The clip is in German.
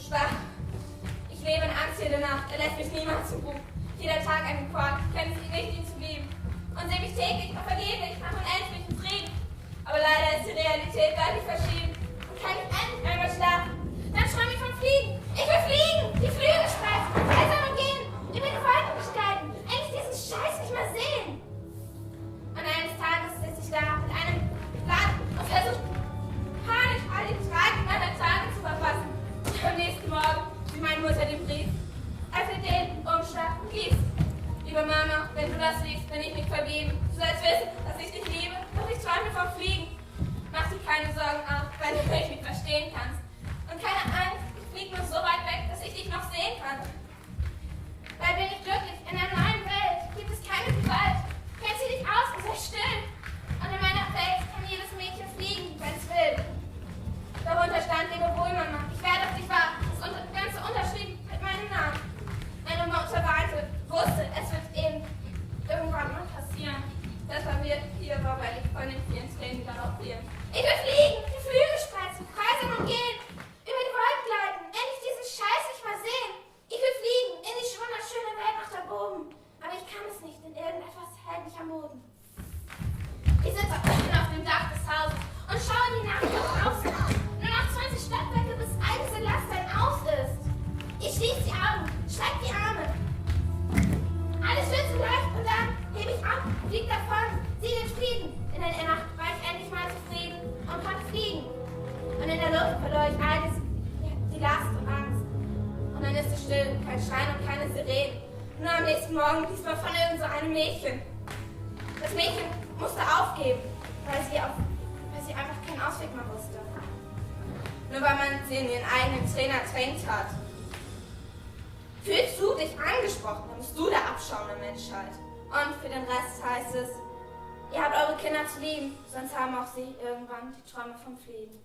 Schwach. Ich lebe in Angst jede Nacht, er lässt mich niemals zur Ruhe. Jeder Tag ein Rekord, ich kenne es nicht, ihn zu lieben. Und sehe mich täglich noch vergeblich nach unendlichen Frieden. Aber leider ist die Realität deutlich verschieden. Und kann ich endlich einmal schlafen, dann träume ich vom Fliegen. Ich will fliegen, die Flügel spreizen, einsam umgehen, über die Wolken besteigen, endlich diesen Scheiß nicht mehr sehen. Und eines Tages sitze ich da mit einem Blatt und versuche panisch all die Tragik meiner Tage zu verfassen. Am nächsten Morgen sieht meine Mutter den Brief, öffnet den Umschlag und liest. Liebe Mama, wenn du das liest, bin ich nicht vergeben. Du sollst wissen, dass ich dich liebe, doch ich träume vom Fliegen. Mach dir keine Sorgen auch, weil du mich nicht verstehen kannst. Und keine Angst, ich fliege nur so weit weg, dass ich dich noch sehen kann. Weil bin ich glücklich, in einer neuen Welt gibt es keine Gewalt. Kennt sie dich aus und sei still. Und in meiner Welt kann jedes Mädchen fliegen, wenn es will. Darunter stand, lebe wohl, Mama, ich werde auf dich warten. Das Ganze unterschrieben mit meinem Namen. Meine Mutter weinte, wusste, es wird eben irgendwann mal passieren. Deshalb wird hier war, weil ich von den vielen Tränen galoppieren. Ich will fliegen, die Flügel spreizen, kreisen und gehen, über die Wolken gleiten, endlich diesen Scheiß nicht mal sehen. Ich will fliegen, in die wunderschöne Welt nach da oben. Aber ich kann es nicht, denn irgendetwas hält mich am Boden. Ich sitze auf dem Dach des Hauses und schaue in die Nacht nach draußen. Nur noch 20 Stockwerke, bis all diese Last ein Aus ist. Ich schließe die Augen, streck die Arme. Alles wird so leicht und dann hebe ich ab, flieg davon, sieh den Frieden. In der Nacht war ich endlich mal zufrieden und konnte fliegen. Und in der Luft verlor ich all die Last und Angst. Und dann ist es still, kein Schreien und keine Sirenen. Nur am nächsten Morgen liest man von irgend so einem Mädchen. Das Mädchen musste aufgeben, weil sie einfach keinen Ausweg mehr wusste. Nur weil man sie in ihren eigenen Trainer ertränkt hat. Fühlst du dich angesprochen, dann bist du der Abschaum der Menschheit. Und für den Rest heißt es, ihr habt eure Kinder zu lieben, sonst haben auch sie irgendwann die Träume vom Fliegen.